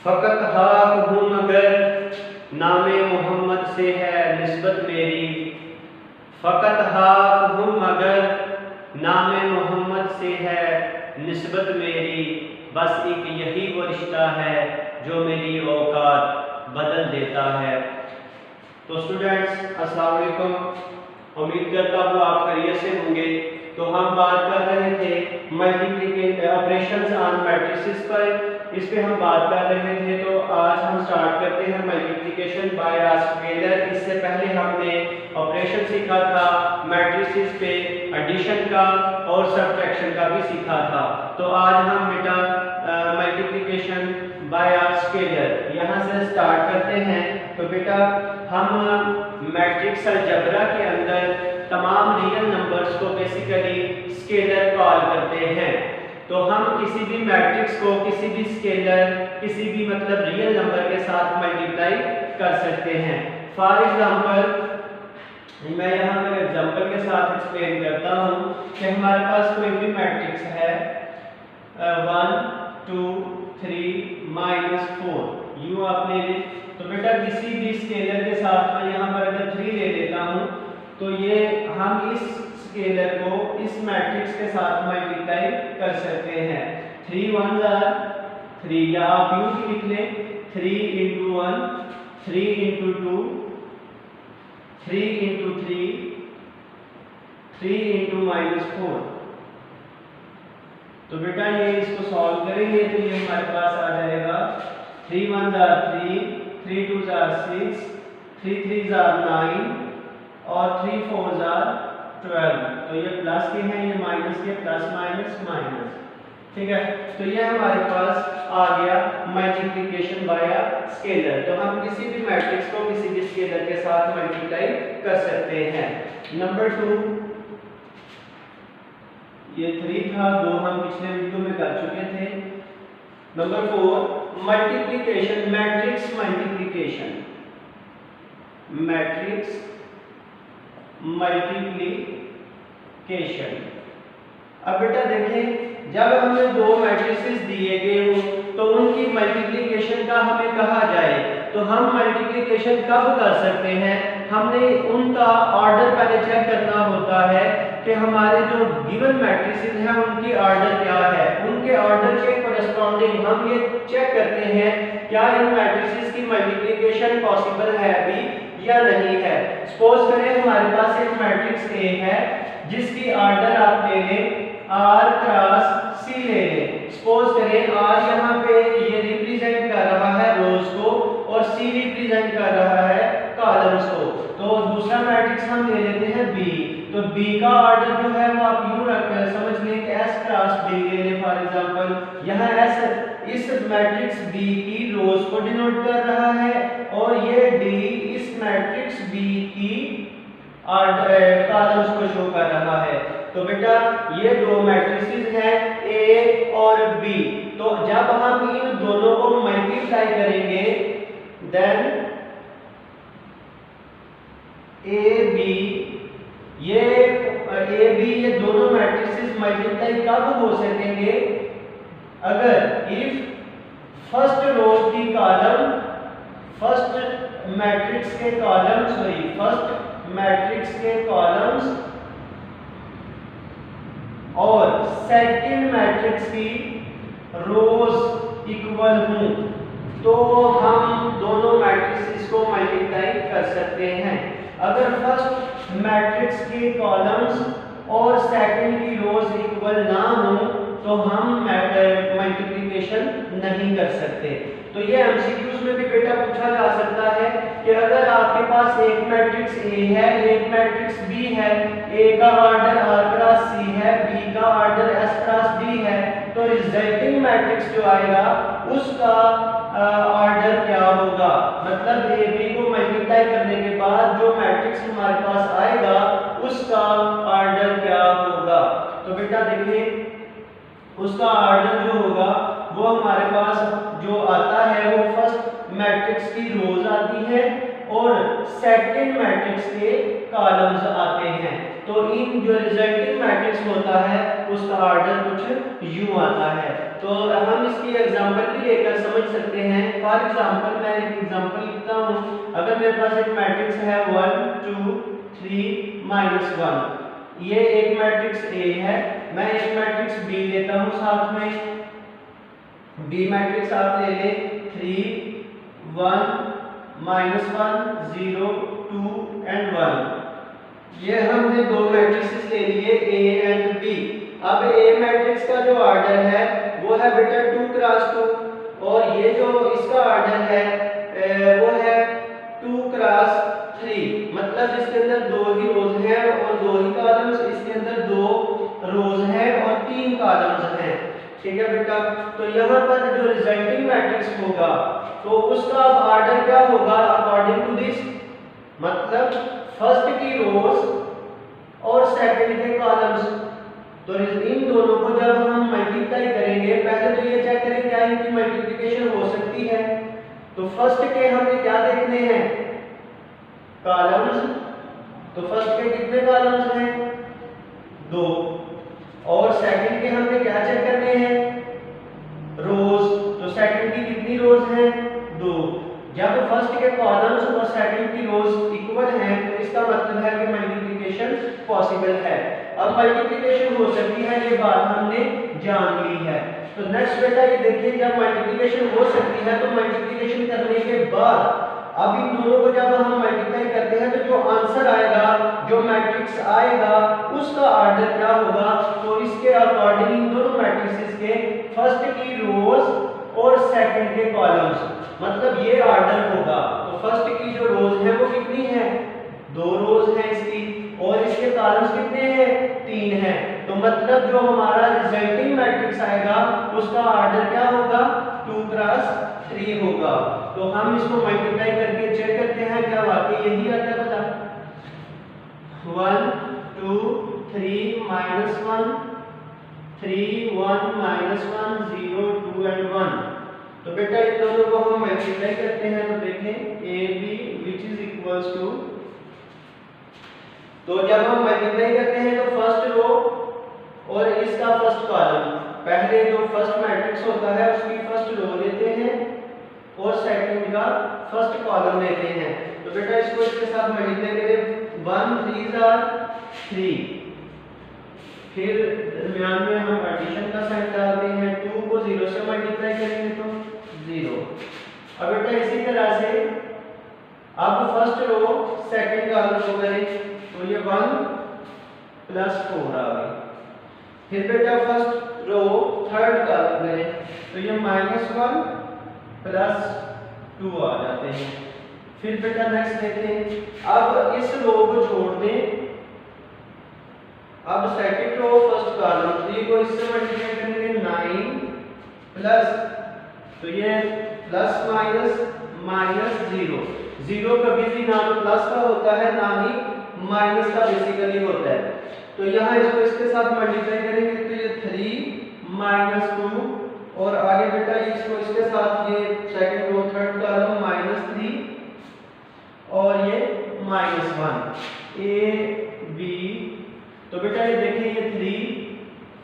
फ़कत हाक हूँ मगर नामे मोहम्मद से है निस्बत मेरी। फ़कत हाक हूँ मगर नामे मोहम्मद से है निस्बत मेरी। बस एक यही वो रिश्ता है जो मेरी औकात बदल देता है। तो स्टूडेंट्स अस्सलाम वालेकुम, उम्मीद करता हूँ आप खैरियत से होंगे। तो हम बात कर रहे थे मल्टीप्लिकेशन ऑपरेशंस ऑन मैट्रिसेस पर, इस पे हम बात कर रहे थे। तो आज हम स्टार्ट करते हैं मल्टीप्लिकेशन बाय स्केलर। इससे पहले हमने ऑपरेशन सीखा था मैट्रिसेस पे, एडिशन का और सब्ट्रैक्शन का भी सीखा था। तो आज हम बेटा मल्टीप्लिकेशन बाय स्केलर यहाँ से स्टार्ट करते हैं। तो बेटा हम मैट्रिक्स अलजेब्रा के अंदर तमाम रियल नंबर्स को बेसिकली स्केलर कॉल करते हैं। तो हम किसी भी मैट्रिक्स को किसी भी स्केलर, किसी भी मतलब रियल नंबर के साथ मल्टीप्लाई कर सकते हैं। फॉर एग्जांपल मैं यहाँ पर एग्जांपल के साथ एक्सप्लेन करता हूँ कि हमारे पास कोई भी मैट्रिक्स है 1 2 3 -4 यूँ आपने ले। तो बेटा किसी भी स्केलर के साथ मैं यहाँ पर अगर 3 ले लेता हूँ तो ये हम इस स्केलर को इस मैट्रिक्स के साथ मल्टीप्लाई कर सकते हैं। 3 1 3 या आप यूँ भी लिख लें 3 × 1 3 × 2 3 × 3 3 × -4। तो बेटा ये इसको सॉल्व करेंगे तो ये हमारे पास आ जाएगा 3 1 3 3 2 6 3 3 9 और 3 4 12। तो ये प्लस के हैं, ये माइनस के, प्लस माइनस माइनस। ठीक है, तो ये हमारे पास आ गया मल्टीप्लिकेशन बाय स्केलर। तो हम किसी भी मैट्रिक्स को किसी भी स्केलर के साथ मल्टीप्लाई कर सकते हैं। नंबर 2, ये 3 था, 2 हम पिछले वीडियो में कर चुके थे। Number 4 multiplication, matrix multiplication, matrix multiplication. अब बेटा देखें, जब हमें दो मैट्रिसेस दिए गए हों तो उनकी मल्टीप्लिकेशन का हमें कहा जाए तो हम मल्टीप्लिकेशन कब कर सकते हैं? हमने उनका ऑर्डर पहले चेक करना होता है कि हमारे जो गिवन मैट्रिसेस हैं उनकी ऑर्डर क्या है। उनके ऑर्डर के कोरेस्पॉन्डिंग हम ये चेक करते हैं क्या इन मैट्रिसेस की मल्टीप्लिकेशन पॉसिबल है अभी या नहीं है। सपोज करें हमारे पास एक मैट्रिक्स ए है जिसकी ऑर्डर आप ले लें R क्रॉस C ले लें। सपोज करें R यहाँ पे ये रिप्रेजेंट कर रहा है रोज को और C रिप्रेजेंट कर रहा है कॉलम्स को। तो दूसरा मैट्रिक्स हम ले लेते हैं B। तो B का ऑर्डर जो है वो आप यूं रखकर समझ लें कि S क्रॉस D ले लें फॉर एग्जांपल। यहाँ S इस मैट्रिक्स B की रोज को डिनोट कर रहा है और ये D इस मैट्रिक्स B की कॉलम्स को शो कर रहा है। तो बेटा ये दो मैट्रिसेस हैं A और B। तो जब हम इन दोनों को मल्टीप्लाई करेंगे देन AB ये दोनों मैट्रिसेस मल्टीप्लाई कब हो सकेंगे? अगर इफ फर्स्ट रो की कॉलम फर्स्ट मैट्रिक्स के कॉलम्स और सेकंड मैट्रिक्स की रोज इक्वल हों तो हम दोनों मैट्रिसेस को मल्टीप्लाई कर सकते हैं। अगर फर्स्ट मैट्रिक्स के कॉलम्स और सेकंड की रोज इक्वल ना हो तो हम मल्टीप्लिकेशन नहीं कर सकते। तो ये एमसीक्यूज में भी बेटा पूछा जा सकता है कि अगर आपके पास एक मैट्रिक्स A है, एक मैट्रिक्स B है, A का ऑर्डर R क्रॉस C है, B का ऑर्डर S क्रॉस D है, तो रिजल्टिंग मैट्रिक्स जो आएगा उसका ऑर्डर क्या होगा? मतलब AB को मल्टीप्लाई करने के बाद जो मैट्रिक्स हमारे पास आएगा उसका ऑर्डर क्या होगा? तो बेटा देखिए उसका ऑर्डर जो होगा वो हमारे पास जो आता है वो फर्स्ट मैट्रिक्स की रोज आती है और सेकंड मैट्रिक्स के कॉलम्स आते हैं। तो इन जो रिजल्टिंग मैट्रिक्स होता है उसका ऑर्डर कुछ यूं आता है। तो हम इसकी एग्जांपल भी लेकर समझ सकते हैं। फॉर एग्जांपल मैं एक एग्जांपल लिखता हूं। अगर मेरे पास एक मैट्रिक्स है 1 2 3 -1, ये एक मैट्रिक्स ए है। मैं एक मैट्रिक्स बी लेता हूं साथ में। बी मैट्रिक्स आप ले लें 3 1 -1 0 2 एंड 1। ये हमने दो मैट्रिक्स ले लिए ए एंड बी। अब ए मैट्रिक्स का जो ऑर्डर है वो है बेटा 2 क्रॉस 2, और ये जो इसका ऑर्डर है वो है 2 क्रॉस 3। मतलब इसके अंदर दो ही रोज हैं और दो ही कॉलम्स, इसके अंदर दो रोज हैं और 3 कॉलम्स हैं। ठीक है बेटा। तो यहाँ पर जो रिजल्टिंग मैट्रिक्स होगा तो उसका ऑर्डर क्या होगा अकॉर्डिंग टू दिस, मतलब फर्स्ट की रोज और सेकंड के कॉलम्स। तो इन दोनों को जब हम मल्टीप्लाई करेंगे, पहले तो ये चेक करें क्या इनकी मल्टीप्लिकेशन हो सकती है। तो फर्स्ट के हमें क्या देखने हैं कॉलम्स। तो फर्स्ट के कितने कॉलम्स हैं 2, और सेकंड के हमने क्या चेक करने हैं रोज। तो सेकंड की कितनी रोज हैं 2। जब फर्स्ट के कॉलम्स और सेकंड की रोज इक्वल हैं तो इसका मतलब है कि मल्टीप्लिकेशन पॉसिबल है। अब मल्टीप्लिकेशन हो सकती है ये बात हमने जान ली है। तो नेक्स्ट बेटा ये देखिए, जब मल्टीप्लिकेशन हो सकती है तो मल्टीप्लिकेशन करने के बाद अब इन दोनों को जब हम मल्टीप्लाई करते हैं तो जो आंसर आएगा, जो मैट्रिक्स आएगा उसका ऑर्डर क्या होगा। तो इसके अकॉर्डिंग इन दोनों मैट्रिसेस के फर्स्ट की रोज और सेकंड के कॉलम्स, मतलब ये ऑर्डर होगा। तो फर्स्ट की जो रोज है वो कितनी है 2 रोज हैं इसकी, और इसके कॉलम्स कितने हैं 3 हैं। तो मतलब जो हमारा रिजल्टिंग मैट्रिक्स आएगा उसका ऑर्डर क्या होगा 2 क्रॉस 3 होगा। तो हम इसको मल्टीप्लाई करके चेक करते हैं क्या वाकई यही आता है पता। 1 2 3 -1 3 1 -1 0 2 एंड 1। तो बेटा इन दोनों को हम मल्टीप्लाई करते हैं तो देखें A B which is equals to, तो जब हम मल्टीप्लाई करते हैं तो फर्स्ट रो और इसका फर्स्ट कॉलम, पहले जो फर्स्ट मैट्रिक्स होता है उसकी फर्स्ट रो लेते हैं और सेकंड का फर्स्ट कॉलम लेते हैं। तो बेटा इसको इसके साथ मल्टीप्लाई करें 1 3 आर 3, फिर दरमियान में हम एडिशन का साइन डालते हैं। 2 को 0 से मल्टीप्लाई करेंगे तो 0। अब बेटा इसी तरह से अब फर्स्ट रो सेकंड कॉलम को करें तो ये 1 + 4 आ गई। फिर बेटा फर्स्ट रो थर्ड कॉलम करें तो ये -1 + 2 आ जाते हैं। फिर बेटा नेक्स्ट देखें, अब इस रो को छोड़ दें। अब सेकंड रो फर्स्ट कॉलम, 3 को इससे मल्टीप्लाई करेंगे 9 प्लस, तो ये प्लस माइनस -0। 0 कभी भी ना तो प्लस का होता है ना ही माइनस का बेसिकली होता है। तो यहाँ इसको इसके साथ मल्टीप्लाई करेंगे तो ये 3 -2, और आगे बेटा इसको इसके साथ ये सेकंड रो थर्ड कॉलम -3 और ये -1 ए बी। तो बेटा ये देखिए ये 3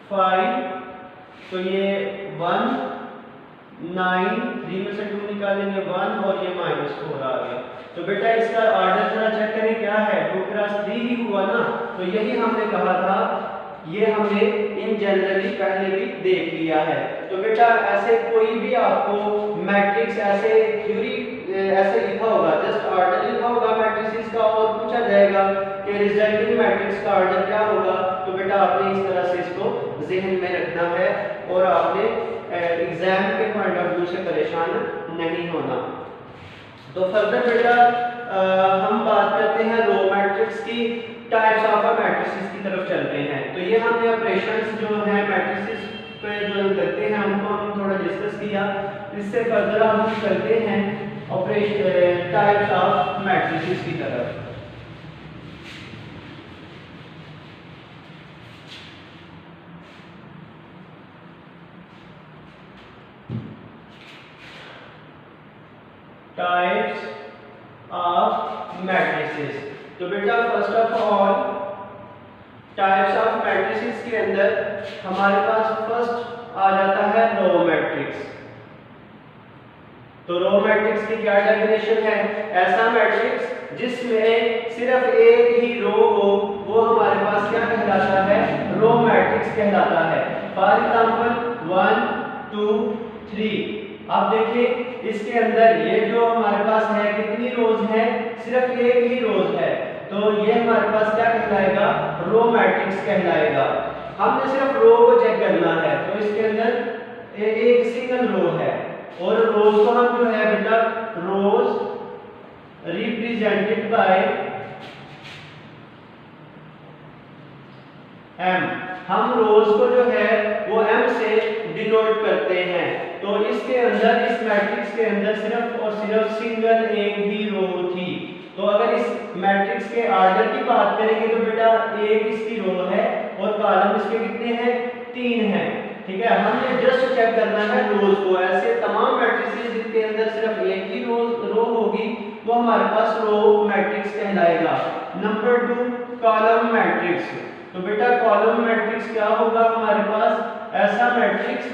5, तो ये 1 9, 3 में से 2 निकालेंगे 1 और ये -4 आ गया। तो बेटा इसका ऑर्डर जरा चेक करें क्या है 2 क्रॉस 3 ही हुआ ना। तो यही हमने कहा था, ये हमने इन जनरली पहले भी देख लिया है। तो बेटा ऐसे कोई भी आपको मैट्रिक्स ऐसे थ्योरी ऐसे लिखा होगा, जस्ट ऑर्डर लिखा होगा मैट्रिसेस का और पूछा जाएगा कि रिजल्टिंग मैट्रिक्स का ऑर्डर क्या होगा, तो बेटा आपने इस तरह से इसको ज़हन में रखना है और आपने एग्जाम के पॉइंट ऑफ व्यू से परेशान नहीं होना। तो फर्दर बेटा हम बात करते हैं रो मैट्रिक्स की, टाइप्स ऑफ मैट्रिसेस की तरफ चलते हैं। तो ये हमने ऑपरेशंस जो है मैट्रिसेस पे जो करते हैं उनको हम थोड़ा डिस्कस किया। इससे फर्दर हम चलते हैं ऑपरेशन टाइप्स ऑफ मैट्रिसेस की तरफ। Types of matrices. तो बेटा first of all types of matrices के अंदर हमारे पास फर्स्ट आ जाता है रो मैट्रिक्स। तो रो मैट्रिक्स की क्या डेफिनेशन है? ऐसा मैट्रिक्स जिसमें सिर्फ एक ही रो हो वो हमारे पास क्या कहलाता है? रो मैट्रिक्स कहलाता है। For example 1 2 3। आप देखिए इसके अंदर ये जो हमारे पास है कितनी रोज है? सिर्फ एक ही रोज है, तो ये हमारे पास क्या कहलाएगा? रो मैट्रिक्स कहलाएगा। हमने सिर्फ रो को चेक करना है, तो इसके अंदर एक सिंगल रो है और रोज को हम जो है बेटा रोज रिप्रेजेंटेड बाय m। हम रोज को जो है वो m से डिनोट करते हैं। तो इसके अंदर इस मैट्रिक्स के अंदर सिर्फ और सिर्फ सिंगल एक ही रो थी। तो अगर इस मैट्रिक्स के ऑर्डर की बात करेंगे तो बेटा एक इसकी रो है और कॉलम इसके कितने हैं? 3 हैं। ठीक है, हमने जस्ट चेक करना है रोज को। ऐसे तमाम मैट्रिसेस जिनके अंदर सिर्फ एक ही रो होगी वो हमारे पास रो मैट्रिक्स कहलाएगा। Number 2 column matrix. तो बेटा कॉलम मैट्रिक्स क्या होगा हमारे पास? ऐसा मैट्रिक्स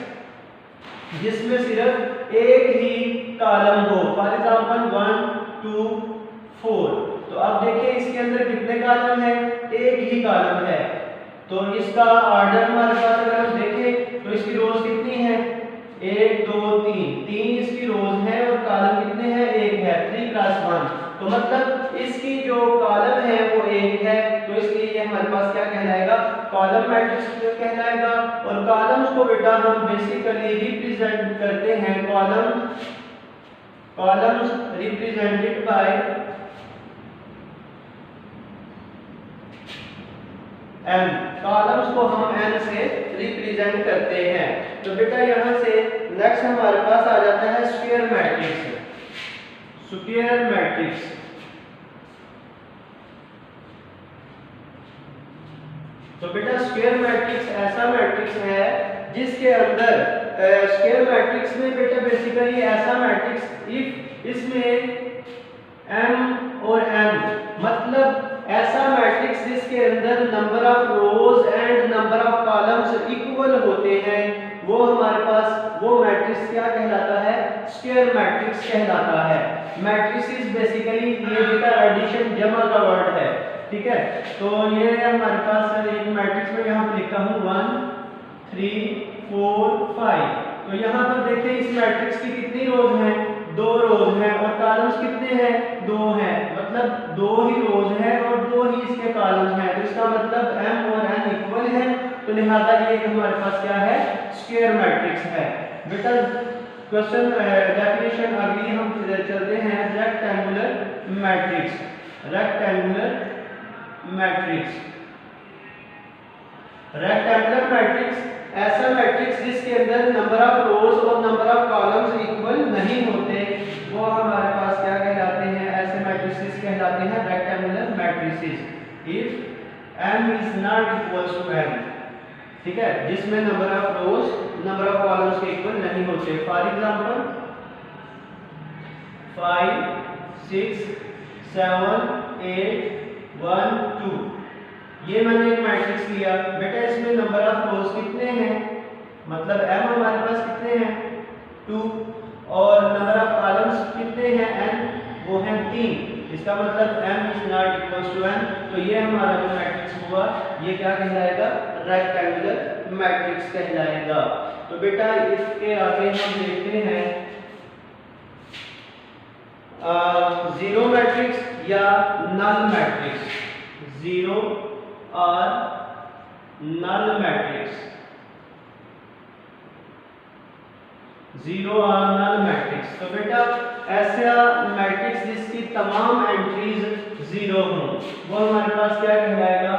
जिसमें सिर्फ एक ही कॉलम हो। For example 1 2 4। तो अब देखिए इसके अंदर कितने कॉलम हैं? एक ही कॉलम है। तो इसका ऑर्डर हमारे पास अगर हम देखें तो इसकी रोज कितनी है? 1 2 3 इसकी रोज है और कॉलम कितने हैं? एक है। 3 + 1। तो मतलब इसकी जो कॉलम है वो एक है, तो इसलिए ये हमारे पास क्या कहलाएगा? कॉलम मैट्रिक्स कहलाएगा। और कॉलम्स को बेटा हम बेसिकली रिप्रेजेंट करते हैं columns represented by n। Columns को हम n से रिप्रेजेंट करते हैं। तो बेटा यहां से नेक्स्ट हमारे पास आ जाता है स्क्वायर मैट्रिक्स। स्क्वायर मैट्रिक्स तो बेटा स्क्वायर मैट्रिक्स ऐसा मैट्रिक्स है जिसके अंदर स्क्वायर मैट्रिक्स में बेटा बेसिकली ऐसा मैट्रिक्स इफ इसमें m और n मतलब ऐसा मैट्रिक्स जिसके अंदर number of rose and number of columns equal होते हैं वो हमारे पास वो मैट्रिक्स क्या कहलाता है? स्क्वायर मैट्रिक्स कहलाता है। मैट्रिसेस बेसिकली ये बेटा एडिशन जमा का वर्ड है। ठीक है, तो ये हमारे पास एक मैट्रिक्स में यहाँ पे लिखता हूँ 1 3 4 5। तो यहाँ पर देखिए इस मैट्रिक्स की कितनी रोज हैं? 2 रोज हैं और कॉलम्स कितने हैं? 2 हैं। मतलब 2 ही रोज हैं और 2 ही इसके कॉलम्स हैं। तो इसका मतलब m और n इक्वल है, तो लिहाजा ये हमारे पास क्या है? स्क्वायर मैट्रिक्स है। बेटा क्वेश्चन डेफिनेशन अगली हम चलते हैं rectangular matrix. Rectangular matrix rectangular matrix ऐसा मैट्रिक्स जिसके अंदर नंबर ऑफ रोज और नंबर ऑफ कॉलम्स इक्वल नहीं होते वो हमारे पास क्या कहलाते हैं? ऐसे मैट्रिसेस कहलाते हैं rectangular matrices. If m is not equal to n। ठीक है, जिसमें number of rows number of columns के इक्वल नहीं होते। For example 5 6 7 8 1 2। ये मैंने एक मैट्रिक्स लिया बेटा, इसमें नंबर ऑफ रोज कितने हैं? मतलब m हमारे पास कितने हैं? 2 और नंबर ऑफ कॉलम्स कितने हैं? n वो हैं 3। इसका मतलब m is not equal to n। तो ये हमारा जो मैट्रिक्स हुआ ये क्या कहलाएगा? रेक्टेंगुलर मैट्रिक्स कहलाएगा। तो बेटा इसके आगे हम देखते हैं जीरो मैट्रिक्स या नल मैट्रिक्स। जीरो और नल मैट्रिक्स। जीरो और नल मैट्रिक्स तो बेटा ऐसा मैट्रिक्स जिसकी तमाम एंट्रीज जीरो हों वो हमारे पास क्या कहलाएगा?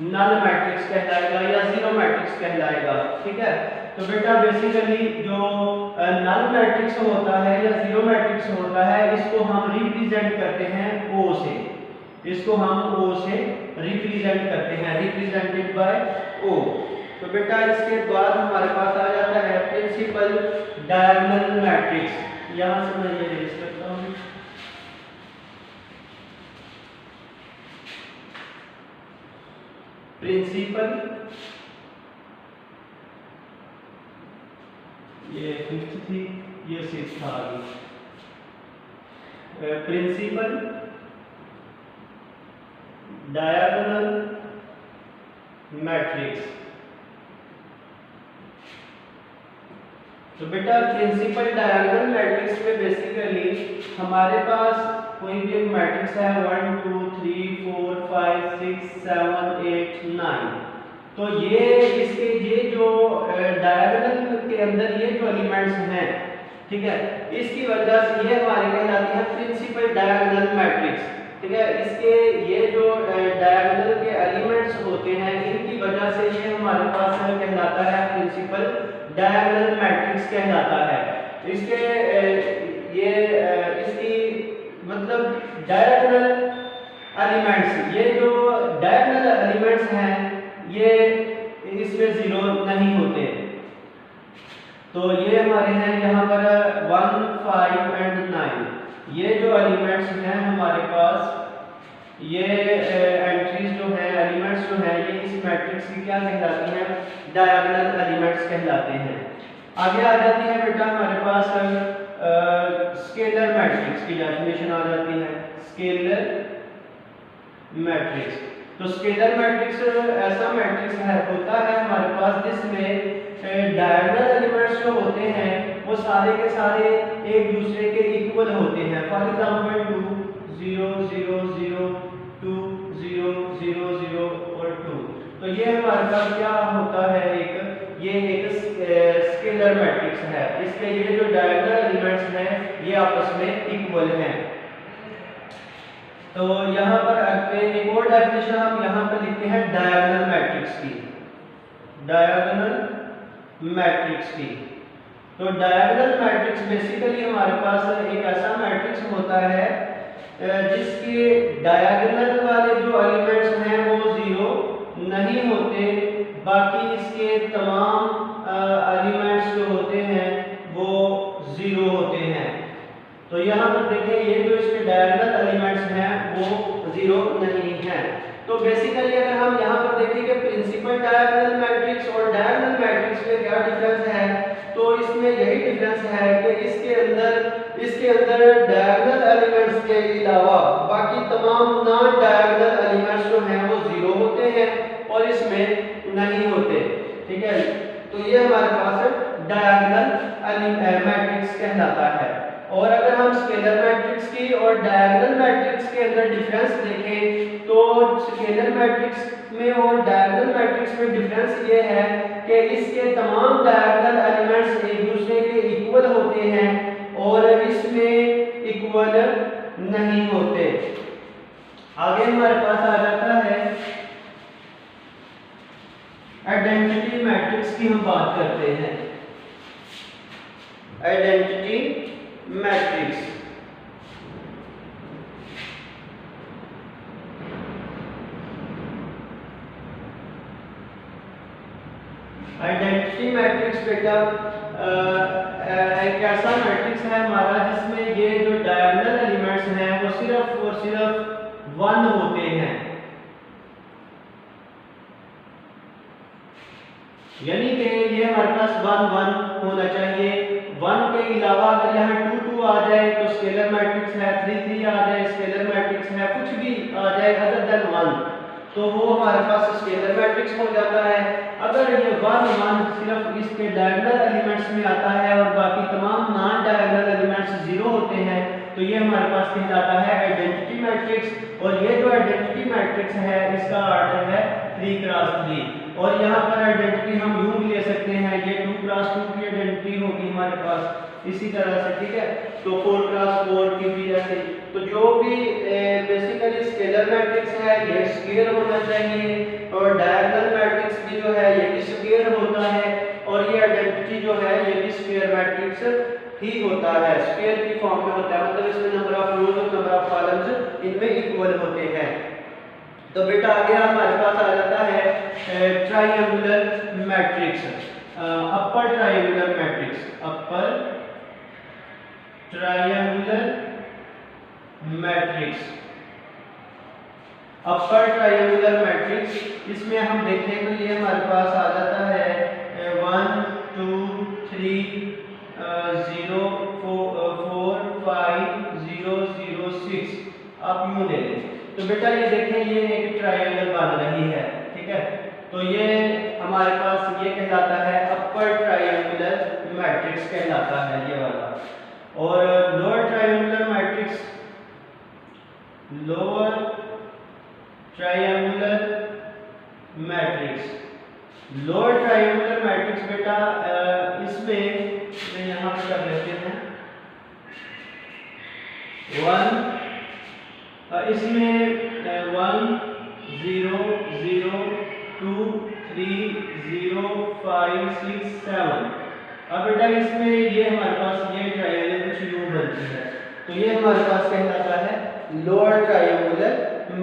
नल मैट्रिक्स कहलाएगा या जीरो मैट्रिक्स कहलाएगा। ठीक है, तो बेटा बेसिकली जो नल मैट्रिक्स होता है या जीरो मैट्रिक्स होता है इसको हम रिप्रेजेंट करते हैं O से। इसको हम O से रिप्रेजेंट करते हैं, रिप्रेजेंटेड बाय O। तो बेटा इसके बाद हमारे पास आ जाता है प्रिंसिपल डायगोनल मैट्रिक्स। यहां से मैं ये लिख सकता हूं प्रिंसिपल, ये फिफ्थ थी, ये सिक्स्थ आ गई। Principal diagonal matrix. तो बेटा प्रिंसिपल डायगोनल मैट्रिक्स में बेसिकली हमारे पास कोई भी एक मैट्रिक्स है 1 2 3 4 5 6 7 8 9। तो ये इसके ये जो डायगोनल के अंदर ये जो एलिमेंट्स हैं, ठीक है, इसकी वजह से ये हमारे कहलाती है प्रिंसिपल डायगोनल मैट्रिक्स। ठीक है, इसके ये जो डायगोनल के एलिमेंट्स होते हैं इनकी वजह से ये हमारे पास कहलाता है प्रिंसिपल डायगोनल मैट्रिक्स कहलाता है। इसके ये इसकी मतलब डायगोनल एलिमेंट्स, ये जो डायगोनल एलिमेंट्स हैं ये इसमें जीरो नहीं होते। तो ये हमारे हैं यहाँ पर 1 5 एंड 9, ये जो एलिमेंट्स हैं हमारे पास, ये एंट्रीज जो है एलिमेंट्स जो है ये इस मैट्रिक्स की क्या कहलाती हैं, डायगोनल एलिमेंट्स कहलाते हैं। आगे आ जाती है बेटा हमारे पास स्केलर मैट्रिक्स की डेफिनेशन आ जाती है। स्केलर मैट्रिक्स, तो स्केलर मैट्रिक्स ऐसा मैट्रिक्स है होता है हमारे पास जिसमें डायगोनल एलिमेंट्स जो होते हैं वो सारे के सारे एक दूसरे के इक्वल होते हैं। फॉर एग्जांपल 2 0 0 0 2 0 0 0 और 2। तो ये हमारे पास क्या होता है, ये एक स्केलर मैट्रिक्स है। इसके ये जो डायगोनल एलिमेंट्स हैं ये आपस में इक्वल हैं। तो यहाँ पर एक और डेफिनेशन हम यहाँ पर लिखते हैं डायगोनल मैट्रिक्स की, डायगोनल मैट्रिक्स की। तो डायगोनल मैट्रिक्स बेसिकली हमारे पास एक ऐसा मैट्रिक्स होता है जिसके डायगोनल वाले जो एलिमेंट्स हैं वो जीरो नहीं होते, बाकी इसके तमाम एलिमेंट्स जो होते हैं वो जीरो होते हैं। तो यहाँ पर देखिए ये जो इसके डायगोनल एलिमेंट्स हैं वो जीरो नहीं हैं। तो बेसिकली अगर हम यहाँ पर देखें कि प्रिंसिपल डायगोनल मैट्रिक्स और डायगोनल मैट्रिक्स में क्या डिफरेंस है, तो इसमें यही डिफरेंस है कि इसके अंदर डायगोनल एलिमेंट्स के अलावा बाकी तमाम नॉन डायगोनल एलिमेंट्स जो हैं वो जीरो होते हैं और इसमें नहीं होते। ठीक है, तो ये हमारे पास डायगोनल मैट्रिक्स कहलाता है। और अगर हम स्केलर मैट्रिक्स की और डायगोनल मैट्रिक्स के अंदर डिफरेंस देखें तो स्केलर मैट्रिक्स में और डायगोनल मैट्रिक्स में डिफरेंस ये है कि इसके तमाम डायगोनल एलिमेंट्स एक दूसरे के इक्वल होते हैं और इसमें इक्वल नहीं होते। आगे हमारे पास आ जाता है आइडेंटिटी मैट्रिक्स की हम बात करते हैं। आइडेंटिटी मैट्रिक्स, आइडेंटिटी मैट्रिक्स बेटा एक ऐसा मैट्रिक्स है हमारा जिसमें ये जो डायगोनल एलिमेंट्स हैं वो सिर्फ और सिर्फ 1 होते हैं, यानी कि ये हमारे पास 1 1 होना चाहिए। 1 के अलावा अगर यहाँ 2 2 आ जाए तो स्केलर मैट्रिक्स है, 3 3 आ जाए स्केलर मैट्रिक्स है, कुछ भी आ जाए अदर देन 1 तो वो हमारे पास स्केलर मैट्रिक्स हो जाता है। अगर ये 1 1 सिर्फ इसके डायगोनल एलिमेंट्स में आता है और बाकी तमाम नॉन डायगोनल एलिमेंट्स जीरो होते हैं तो ये हमारे पास कहलाता है आइडेंटिटी मैट्रिक्स। और ये जो आइडेंटिटी मैट्रिक्स है इसका ऑर्डर है 3 क्रॉस 3 और यहाँ पर आइडेंटिटी हम यूं भी ले सकते हैं, ये 2 क्रॉस 2 की आइडेंटिटी होगी हमारे पास इसी तरह से। ठीक है, तो 4 क्रॉस 4 की भी ऐसे। तो जो भी बेसिकली स्केलर मैट्रिक्स है ये स्क्वायर होना चाहिए और डायगोनल मैट्रिक्स भी जो है ये भी स्क्वायर होता है और ये आइडेंटिटी जो है ये भी स्क्वायर मैट्रिक्स ही होता है, स्क्वायर की फॉर्म में होता है, मतलब इसमें नंबर ऑफ रोज और नंबर ऑफ कॉलम्स इनमें इक्वल होते हैं। तो बेटा आगे हमारे पास आ जाता है triangular matrix, upper triangular matrix, upper triangular matrix. Upper triangular matrix, इसमें हम देखें तो ये हमारे पास आ जाता है 1 2 3 0 4 5 0 0 6। आप यूं ले लें तो बेटा ये देखें ये एक ट्रायंगल बन रही है, ठीक है। तो ये हमारे पास ये कहलाता है अपर ट्रायंगुलर मैट्रिक्स कहलाता है ये वाला। और lower triangular matrix, lower triangular matrix, lower triangular matrix बेटा इसमें यहाँ पर कर लेते हैं 1, इसमें 1 0 0 2 3 0 5 6 7। अब बेटा इसमें ये हमारे पास ये ट्रायंगल कुछ यूं बनती है, तो ये हमारे पास कहलाता है लोअर ट्रायंगुलर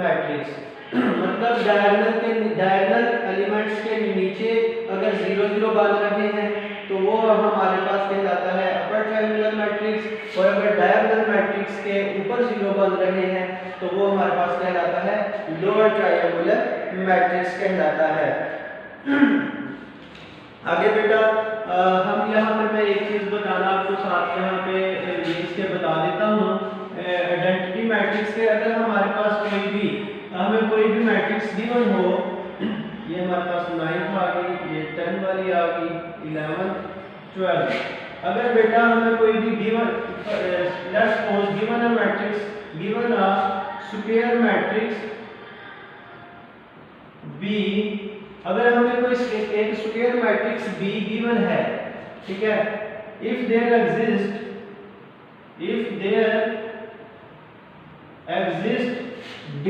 मैट्रिक्स। मतलब डायगोनल एलिमेंट्स के नीचे अगर 0 0 बन रहे हैं तो वो हमारे पास कहलाता है अपर ट्रायंगुलर मैट्रिक्स, और अगर डायगोनल मैट्रिक्स के ऊपर 0 बन रहे हैं तो वो हमारे पास कहलाता है लोअर ट्रायंगुलर मैट्रिक्स कहलाता है। आगे बेटा हम यहाँ पर मैं एक चीज बताना आपको साथ यहाँ पे इसके बता देता हूँ। आइडेंटिटी मैट्रिक्स के अगर हमारे पास हमें कोई भी मैट्रिक्स गिवन हो, ये हमारे पास 9 आ गई, ये 10 वाली आ गई, 11 12। अगर बेटा हमें कोई भी given, let's suppose given a matrix, given a square matrix B, अगर हमें कोई एक स्क्वायर मैट्रिक्स B गिवन है, ठीक है, if there exist D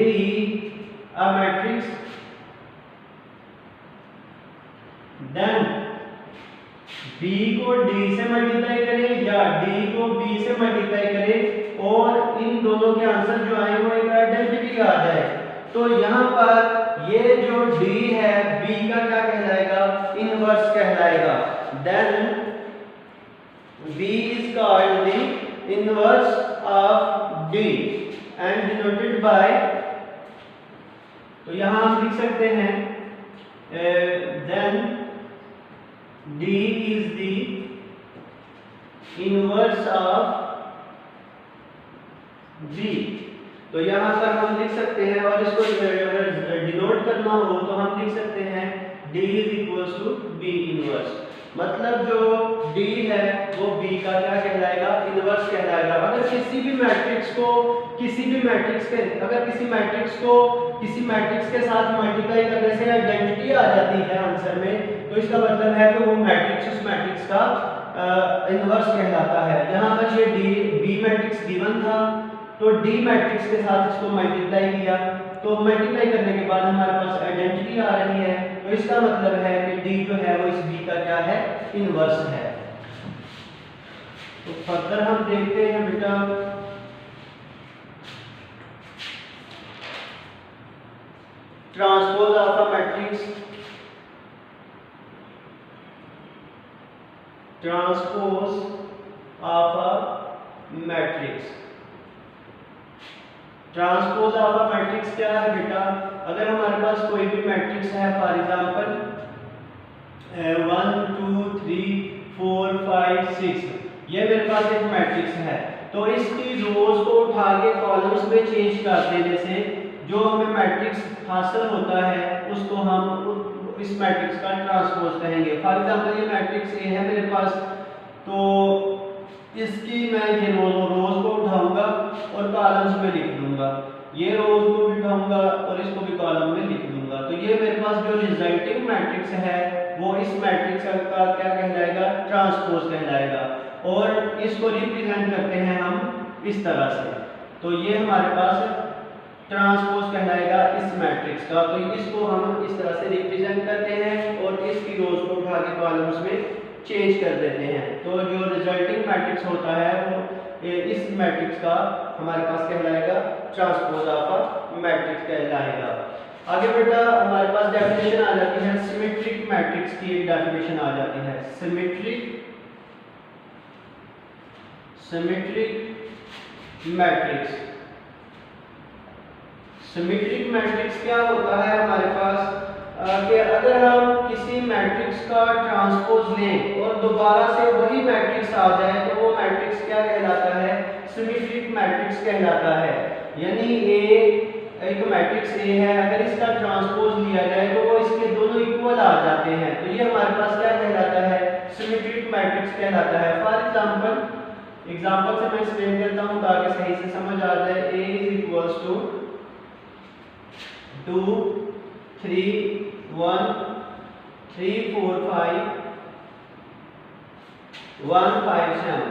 a matrix, then B को D से मल्टीप्लाई करें या D को B से मल्टीप्लाई करें और इन दोनों के आंसर जो आए वो एक आइडेंटिटी आ जाए, तो यहाँ पर ये जो D है B का क्या कहलाएगा, इनवर्स कहलाएगा। Then B is called the inverse of D and denoted by, तो यहाँ हम लिख सकते हैं then D is the inverse of B। तो यहाँ पर हम लिख सकते हैं, और इसको अगर डिनोट करना हो तो हम लिख सकते हैं D is equals to B inverse. मतलब जो D है वो B का क्या कहलाएगा, इनवर्स कहलाएगा। अगर किसी भी मैट्रिक्स को किसी मैट्रिक्स के साथ मल्टीप्लाई करने से आइडेंटिटी आ जाती है आंसर में, तो इसका मतलब है कि वो मैट्रिक्स उस मैट्रिक्स का इनवर्स कहलाता है। यहाँ पर ये B मैट्रिक्स गिवन था, तो D मैट्रिक्स के साथ इसको मल्टीप्लाई किया, तो मल्टीप्लाई करने के बाद हमारे पास आइडेंटिटी आ रही है, तो इसका मतलब है कि D जो है वो इस B का क्या है, इनवर्स है। तो फर्दर हम देखते हैं बेटा transpose of a matrix, transpose of a matrix. Transpose of a matrix क्या है बेटा, अगर हमारे पास कोई भी मैट्रिक्स है, फॉर एग्जांपल 1 2 3 4 5 6, ये मेरे पास एक मैट्रिक्स है, तो इसकी रोज को उठा के कॉलम्स में चेंज कर देने से जो हमें मैट्रिक्स हासिल होता है उसको हम इस मैट्रिक्स का ट्रांसपोज कहेंगे। फॉर एग्जांपल ये मैट्रिक्स ए है मेरे पास, तो इसकी मैं ये रोज को उठाऊंगा और कॉलम्स में लिख दूंगा, ये रोज को भी उठाऊंगा और इसको भी कॉलम में लिख दूंगा, तो ये मेरे पास जो रिजल्टिंग मैट्रिक्स है वो इस मैट्रिक्स का क्या कहलाएगा, ट्रांसपोज कहलाएगा। और इसको रिप्रेजेंट करते हैं हम इस तरह से, तो ये हमारे पास ट्रांसपोज कहलाएगा इस मैट्रिक्स का। तो इसको हम इस तरह से रिप्रेजेंट करते हैं और इसकी रोज को उठा के कॉलम्स में चेंज कर देते हैं, तो जो रिजल्टिंग मैट्रिक्स होता है वो इस मैट्रिक्स का हमारे पास कहलाएगा ट्रांसपोज ऑफ अ मैट्रिक्स कहलाएगा। आगे बेटा हमारे पास डेफिनेशन आ जाती है, सिमेट्रिक मैट्रिक्स की एक डेफिनेशन आ जाती है, सिमेट्रिक मैट्रिक्स। सिमेट्रिक मैट्रिक्स क्या होता है हमारे पास कि अगर हम किसी मैट्रिक्स का ट्रांसपोज लें और दोबारा से वही मैट्रिक्स आ जाए तो वो मैट्रिक्स क्या कहलाता है, सिमेट्रिक मैट्रिक्स कहलाता है। यानी एक मैट्रिक्स ए है, अगर इसका ट्रांसपोज लिया जाए तो वो इसके दोनों इक्वल आ जाते हैं, तो ये हमारे पास क्या कहलाता है, सिमेट्रिक मैट्रिक्स कहलाता है। फॉर एग्जांपल से मैं एक्सप्लेन करता हूं ताकि सही से समझ आ जाए। A इज इक्वल्स टू 2 3 1 3 4 5 1 5 7,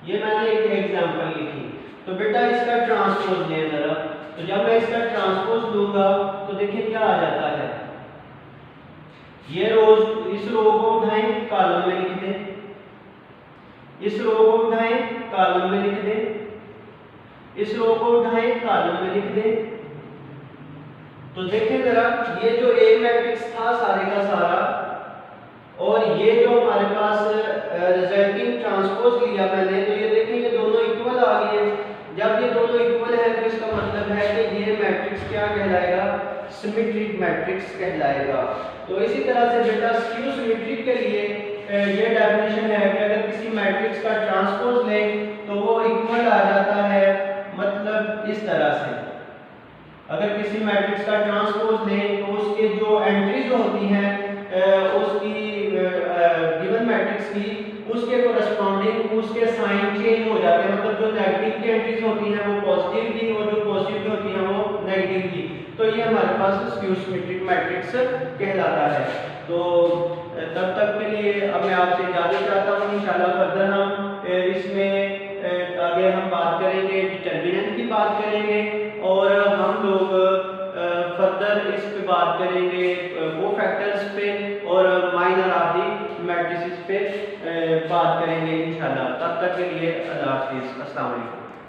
ये मैंने एक एग्जांपल लिखी। तो बेटा इसका ट्रांसपोज लें जरा, तो जब मैं इसका ट्रांसपोज लूंगा तो देखिए क्या आ जाता है, ये रोज इस रो को उठाएं कॉलम में लिख दें, इस रो को उठाएं कॉलम में लिख दें, इस रो को उठाएं कॉलम में लिख दें। तो देखें जरा, ये जो ए मैट्रिक्स था सारे का सारा, और ये जो हमारे पास रिजल्टिंग ट्रांसपोज लिया मैंने, तो ये देखें ये दोनों इक्वल आ गए। जब ये दोनों इक्वल है तो इसका मतलब है कि ये मैट्रिक्स क्या कहलाएगा, सिमेट्रिक मैट्रिक्स कहलाएगा। तो इसी तरह से बेटा स्क्यू सिमेट्रिक के लिए ये डेफिनेशन है कि अगर किसी मैट्रिक्स का ट्रांसपोज लें तो वो इक्वल आ जाता है, मतलब इस तरह से अगर किसी मैट्रिक्स का ट्रांसपोज लें तो उसके जो एंट्रीज होती हैं उसकी गिवन मैट्रिक्स की, उसके कोरस्पॉन्डिंग उसके साइन चेंज हो जाते हैं, मतलब जो नेगेटिव की एंट्रीज होती हैं वो पॉजिटिव की और जो पॉजिटिव की होती हैं वो नेगेटिव की। तो ये हमारे पास स्क्यू सिमेट्रिक मैट्रिक्स कहलाता है। तो तब तक के लिए अब मैं आपसे इजाजत चाहता हूँ। इंशाल्लाह फर्दर हम इसमें आगे हम बात करेंगे, डिटरमिनेंट की बात करेंगे, और हम लोग फर्दर इस पे बात करेंगे कोफैक्टर्स पे और माइनर ऑफ दी मैट्रिसेस पे बात करेंगे इंशाल्लाह। तब तक के लिए अल्लाह हाफिज़, अस्सलाम वालेकुम।